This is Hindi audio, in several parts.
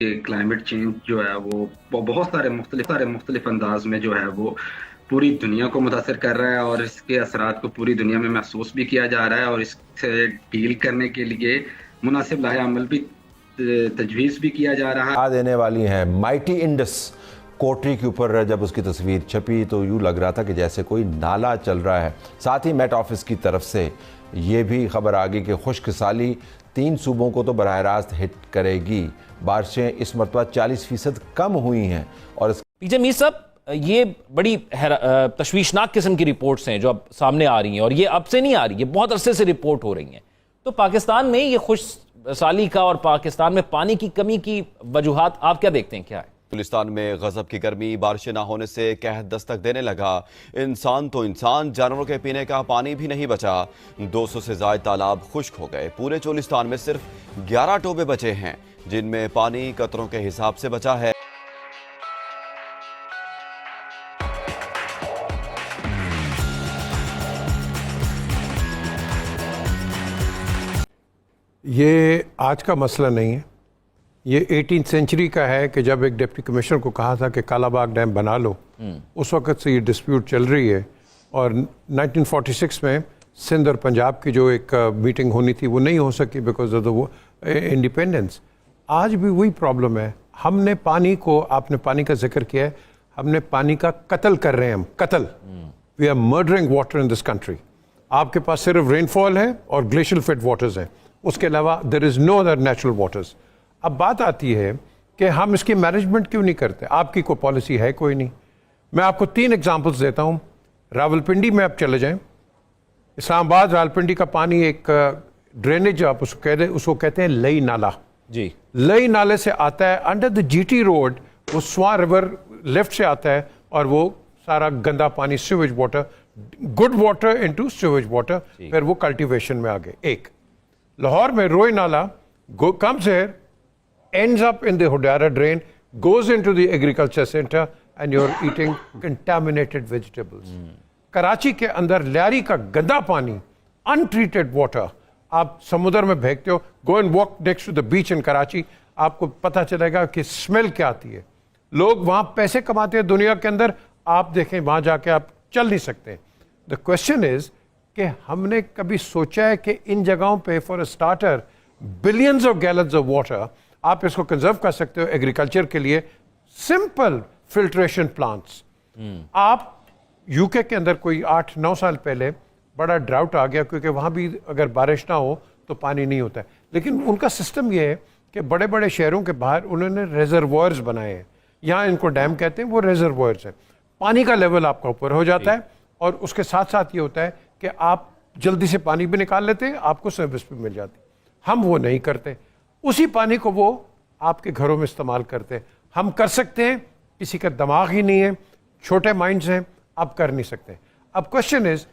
कि क्लाइमेट चेंज जो है वो बहुत सारे मुख्तलिफ अंदाज में जो है वो पूरी दुनिया को मुतासर कर रहा है और इसके असरात को पूरी दुनिया में महसूस भी किया जा रहा है और इससे डील करने के लिए मुनासिब लाहे अमल भी तजवीज़ भी किया जा रहा है। आ देने वाली हैं माइटी इंडस कोटरी के ऊपर जब उसकी तस्वीर छपी तो यूँ लग रहा था कि जैसे कोई नाला चल रहा है। साथ ही मेट ऑफिस की तरफ से ये भी खबर आ गई कि खुश्क साली 3 सूबों को तो बराह रास्त हिट करेगी। बारिशें इस मरतबा 40% कम हुई हैं। और पीजे मीर साहब, ये बड़ी तशवीशनाक किस्म की रिपोर्ट्स हैं जो अब सामने आ रही हैं और ये अब से नहीं आ रही, ये बहुत अरसे से रिपोर्ट हो रही हैं। तो पाकिस्तान में ये खुश साली का और पाकिस्तान में पानी की कमी की वजूहात आप क्या देखते हैं, क्या है? गुलिस्तान में गजब की गर्मी, बारिशें ना होने से कहत दस्तक देने लगा। इंसान तो इंसान, जानवरों के पीने का पानी भी नहीं बचा। 200 से ज्यादा तालाब खुश्क हो गए। पूरे चोलिस्तान में सिर्फ 11 टोबे बचे हैं जिनमें पानी कतरों के हिसाब से बचा है। ये आज का मसला नहीं है, ये 18th सेंचुरी का है कि जब एक डिप्टी कमिश्नर को कहा था कि कालाबाग डैम बना लो, उस वक्त से ये डिस्प्यूट चल रही है। और 1946 में सिंध और पंजाब की जो एक मीटिंग होनी थी वो नहीं हो सकी बिकॉज ऑफ द इंडिपेंडेंस। आज भी वही प्रॉब्लम है। हमने पानी को, आपने पानी का जिक्र किया है, हमने पानी का कत्ल कर रहे हैं, हम कत्ल, we are murdering water in this country. आपके पास सिर्फ रेनफॉल है और ग्लेशियल फेड वाटर्स हैं, उसके अलावा there is no other natural waters. अब बात आती है कि हम इसकी मैनेजमेंट क्यों नहीं करते। आपकी कोई पॉलिसी है कोई नहीं। मैं आपको 3 एग्जांपल्स देता हूँ। रावलपिंडी में आप चले जाएं, इस्लामाबाद रावलपिंडी का पानी एक ड्रेनेज आप उसको कहते हैं लई नाला जी। लई नाले से आता है अंडर द जीटी रोड, वो स्वां रिवर लेफ्ट से आता है और वो सारा गंदा पानी sewage water, good water into sewage water, फिर वो कल्टीवेशन में आ गए। एक लाहौर में रोई नाला comes here, ends up in the Hodara drain, goes into the agriculture center and you're eating contaminated vegetables. Karachi के अंदर लियारी का गंदा पानी, untreated water, आप समुद्र में फेंकते हो। go and walk next to the beach in Karachi, आपको पता चलेगा कि स्मेल क्या आती है। लोग वहाँ पैसे कमाते हैं दुनिया के अंदर, आप देखें वहाँ जाके आप चल नहीं सकते। द क्वेश्चन इज कि हमने कभी सोचा है कि इन जगहों पे for a starter billions of gallons of water आप इसको कंजर्व कर सकते हो एग्रीकल्चर के लिए। Simple filtration plants. आप यूके के अंदर कोई 8-9 साल पहले बड़ा ड्राउट आ गया क्योंकि वहाँ भी अगर बारिश ना हो तो पानी नहीं होता है, लेकिन उनका सिस्टम ये है कि बड़े बड़े शहरों के बाहर उन्होंने रेजर्वॉयर्स बनाए हैं। यहाँ इनको डैम कहते हैं, वो रेजर्वॉयर्स हैं। पानी का लेवल आपका ऊपर हो जाता है और उसके साथ साथ ये होता है कि आप जल्दी से पानी भी निकाल लेते हैं, आपको सर्विस भी मिल जाती है। हम वो नहीं करते, उसी पानी को वो आपके घरों में इस्तेमाल करते हैं। हम कर सकते हैं, किसी का दिमाग ही नहीं है, छोटे माइंड्स हैं, आप कर नहीं सकते। अब क्वेश्चन इज,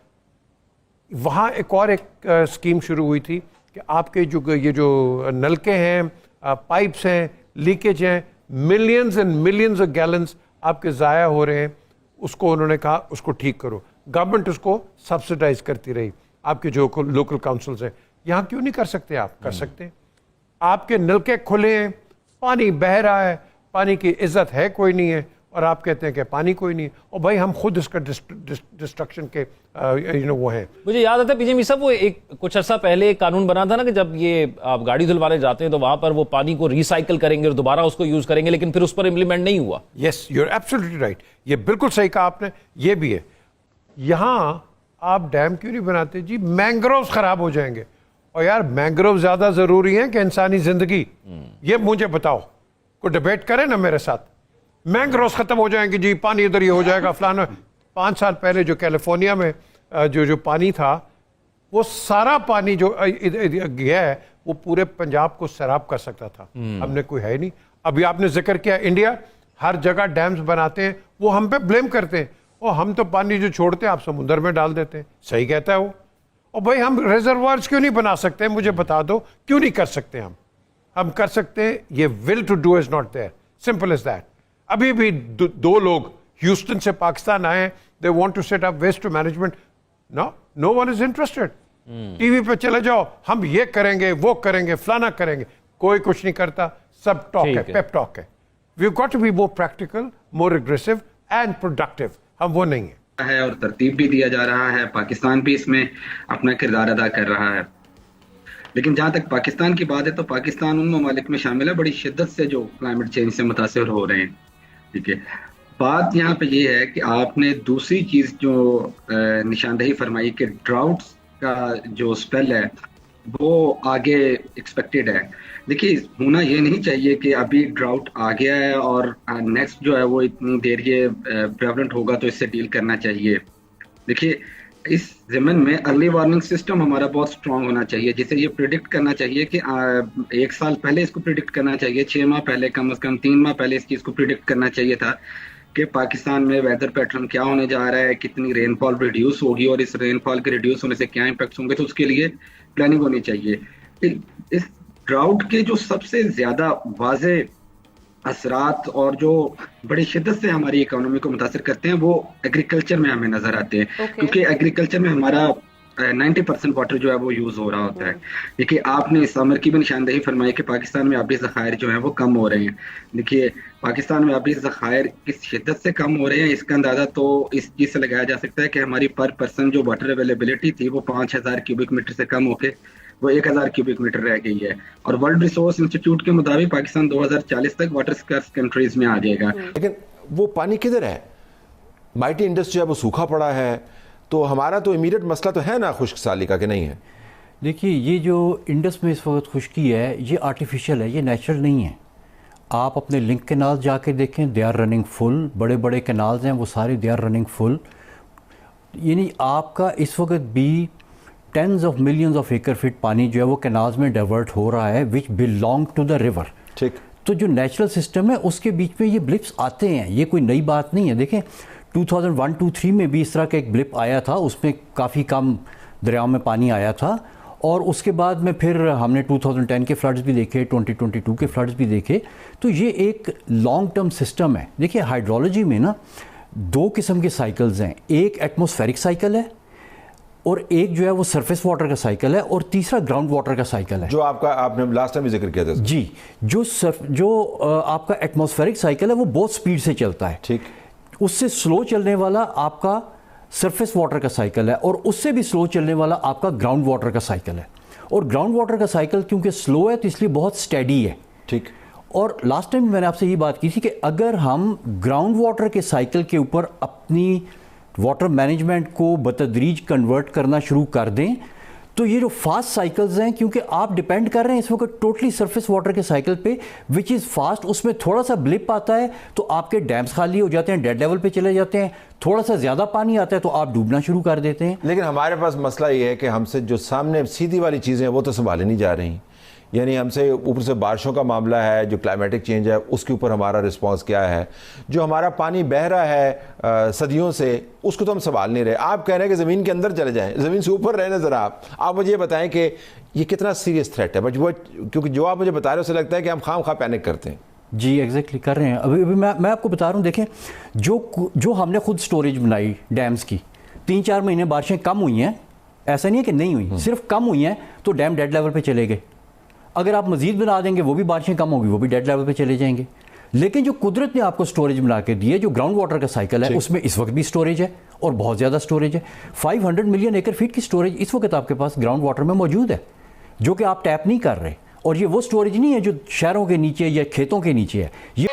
वहाँ एक स्कीम शुरू हुई थी कि आपके ये जो नलके हैं, पाइप्स हैं, लीकेज हैं, millions and millions of gallons आपके ज़ाया हो रहे हैं, उसको उन्होंने कहा उसको ठीक करो। गवर्नमेंट उसको सब्सिडाइज करती रही। आपके जो लोकल काउंसिल्स हैं, यहाँ क्यों नहीं कर सकते? आप कर सकते हैं। आपके नलके खुले हैं, पानी बह रहा है, पानी की इज्जत है कोई नहीं है, और आप कहते हैं कि पानी कोई नहीं है। और भाई हम खुद इसका डिस्ट्रक्शन के वो हैं। मुझे याद आता है पीजे मीर साहब, वो एक कुछ अर्सा पहले एक कानून बना था ना कि जब ये आप गाड़ी धुलवाने जाते हैं तो वहां पर वो पानी को रिसाइकिल करेंगे और दोबारा उसको यूज करेंगे, लेकिन फिर उस पर इंप्लीमेंट नहीं हुआ। Yes, you are absolutely right, ये बिल्कुल सही कहा आपने। ये भी है। यहाँ आप डैम क्यों नहीं बनाते जी? मैंग्रोव्स खराब हो जाएंगे। और यार मैंग्रोव ज्यादा जरूरी है कि इंसानी जिंदगी? ये मुझे बताओ, कोई डिबेट करे ना मेरे साथ। मैंग्रोव्स खत्म हो जाएंगे जी, पानी इधर ये हो जाएगा फलाना। 5 साल पहले जो कैलिफोर्निया में जो पानी था, वो सारा पानी जो गया है वो पूरे पंजाब को सैराब कर सकता था। हमने कोई है नहीं। अभी आपने जिक्र किया इंडिया, हर जगह डैम्स बनाते हैं, वो हम पे ब्लेम करते हैं और हम तो पानी जो छोड़ते हैं आप समुद्र में डाल देते हैं। सही कहता है वो। और भाई हम रिजर्वायर्स क्यों नहीं बना सकते? मुझे बता दो क्यों नहीं कर सकते? हम कर सकते हैं। ये will to do is not there, simple is that. अभी भी 2 लोग ह्यूस्टन से पाकिस्तान आए, they want to set up waste management. No one is interested. TV पे चले जाओ, हम ये करेंगे वो करेंगे फलाना करेंगे, कोई कुछ नहीं करता। सब टॉक ठीक है, है। पेप टॉक है। We got to be more practical, more aggressive and productive. हम वो नहीं है। और तरतीब भी दिया जा रहा है, पाकिस्तान भी इसमें अपना किरदार अदा कर रहा है। लेकिन जहां तक पाकिस्तान की बात है तो पाकिस्तान उन ममालिक में शामिल है बड़ी शिद्दत से जो क्लाइमेट चेंज से मुतासिर हो रहे हैं। ठीक है, बात यहाँ पे ये है कि आपने दूसरी चीज जो निशानदेही फरमाई कि ड्राउट्स का जो स्पेल है वो आगे एक्सपेक्टेड है। देखिए, होना ये नहीं चाहिए कि अभी ड्राउट आ गया है और नेक्स्ट जो है वो इतनी देर ये प्रेवलेंट होगा तो इससे डील करना चाहिए। देखिए, इस ज़मन में अर्ली वार्निंग सिस्टम हमारा बहुत स्ट्रांग होना चाहिए, जिसे ये प्रिडिक्ट करना चाहिए कि 1 साल पहले इसको प्रिडिक्ट करना चाहिए, 6 माह पहले, कम से कम 3 माह पहले इस चीज़ को प्रिडिक्ट करना चाहिए था कि पाकिस्तान में वेदर पैटर्न क्या होने जा रहा है, कितनी रेनफॉल रिड्यूस होगी और इस रेनफॉल के रिड्यूस होने से क्या इम्पैक्ट होंगे, तो उसके लिए प्लानिंग होनी चाहिए। इस ड्राउट के जो सबसे ज़्यादा वाज़े असरात और जो बड़ी शिद्दत से हमारी इकोनॉमी को मुतासर करते हैं वो एग्रीकल्चर में हमें नजर आते हैं। क्योंकि एग्रीकल्चर में हमारा 90% वाटर जो है वो यूज हो रहा होता है। देखिए, आपने इस समर की भी निशानदेही फरमाई कि पाकिस्तान में आबी ज़खायर जो है वो कम हो रहे हैं। देखिए, पाकिस्तान में आबी ज़खायर किस शिद्दत से कम हो रहे हैं इसका अंदाजा तो इस चीज़ से लगाया जा सकता है कि हमारी पर पर्सन जो वाटर अवेलेबिलिटी थी वो 5000 क्यूबिक मीटर से कम होके वो 1000 क्यूबिक मीटर रह गई है। और वर्ल्ड रिसोर्स इंस्टीट्यूट के मुताबिक पाकिस्तान 2040 तक वाटर स्कार्स कंट्रीज में आ जाएगा। लेकिन वो पानी किधर है? माइटी इंडस जो है वो सूखा पड़ा है, तो हमारा तो इमीडिएट मसला तो है ना खुश्क साली का, कि नहीं है? देखिए, ये जो इंडस में इस वक्त खुश्की है ये आर्टिफिशियल है, ये नेचुरल नहीं है। आप अपने लिंक कैनाल जाके देखें, दे आर रनिंग फुल। बड़े बड़े कैनाल्स हैं वो सारे दे आर रनिंग फुल। यानी आपका इस वक्त भी टेंस ऑफ मिलियंस ऑफ एकड़ फीट पानी जो है वो कैनाल्स में डाइवर्ट हो रहा है which belong to the river. ठीक। तो जो नेचुरल सिस्टम है उसके बीच में ये ब्लिप्स आते हैं, ये कोई नई बात नहीं है। देखें 2001-2-3 में भी इस तरह का एक ब्लिप आया था, उसमें काफ़ी कम दरियाओं में पानी आया था। और उसके बाद में फिर हमने 2010 के फ्लड्स भी देखे, 2022 के फ्लड्स भी देखे। तो ये एक लॉन्ग टर्म सिस्टम है। देखिए, हाइड्रोलॉजी में ना 2 किस्म के साइकिल्स हैं, एक एटमॉस्फेरिक साइकिल है और एक जो है वो सरफेस वाटर का साइकिल है और तीसरा ग्राउंड वाटर का साइकिल है, जो आपने लास्ट टाइम भी जिक्र किया था। जी, जो आपका एटमॉस्फेरिक साइकिल है वो बहुत स्पीड से चलता है। ठीक। उससे स्लो चलने वाला आपका सरफेस वाटर का साइकिल है और उससे भी स्लो चलने वाला आपका ग्राउंड वाटर का साइकिल है। और ग्राउंड वाटर का साइकिल क्योंकि स्लो है तो इसलिए बहुत स्टेडी है। ठीक। और लास्ट टाइम मैंने आपसे ये बात की थी कि अगर हम ग्राउंड वाटर के साइकिल के ऊपर अपनी वाटर मैनेजमेंट को बतदरीज कन्वर्ट करना शुरू कर दें तो ये जो फास्ट साइकिल्स हैं, क्योंकि आप डिपेंड कर रहे हैं इस वक्त टोटली सरफेस वाटर के साइकिल पे विच इज़ फास्ट, उसमें थोड़ा सा ब्लिप आता है तो आपके डैम्स खाली हो जाते हैं, डेड लेवल पे चले जाते हैं। थोड़ा सा ज़्यादा पानी आता है तो आप डूबना शुरू कर देते हैं। लेकिन हमारे पास मसला ये है कि हमसे जो सामने सीधी वाली चीज़ें हैं वो तो संभाली नहीं जा रही। यानी हमसे ऊपर से बारिशों का मामला है, जो क्लाइमेटिक चेंज है उसके ऊपर हमारा रिस्पांस क्या है, जो हमारा पानी बह रहा है सदियों से उसको तो हम संभाल नहीं रहे। आप कह रहे हैं कि ज़मीन के अंदर चले जाएं, ज़मीन से ऊपर रहने ज़रा आप मुझे ये बताएं कि ये कितना सीरियस थ्रेट है। बट वो क्योंकि जो आप मुझे बता रहे हो उसे लगता है कि हम खाम खा पैनिक करते हैं। जी एग्जैक्टली कर रहे हैं। अभी मैं आपको बता रहा हूँ, देखें जो हमने खुद स्टोरेज बनाई डैम्स की, 3-4 महीने बारिशें कम हुई हैं, ऐसा नहीं है कि नहीं हुई, सिर्फ कम हुई हैं तो डैम डेड लेवल पे चले गए। अगर आप मजीद बना देंगे वो भी बारिशें कम होगी, वो भी डेड लेवल पे चले जाएंगे। लेकिन जो कुदरत ने आपको स्टोरेज बना के दी है, जो ग्राउंड वाटर का साइकिल है उसमें इस वक्त भी स्टोरेज है और बहुत ज़्यादा स्टोरेज है। 500 मिलियन एकड़ फीट की स्टोरेज इस वक्त आपके पास ग्राउंड वाटर में मौजूद है जो कि आप टैप नहीं कर रहे। और ये वो स्टोरेज नहीं है जो शहरों के नीचे या खेतों के नीचे है। ये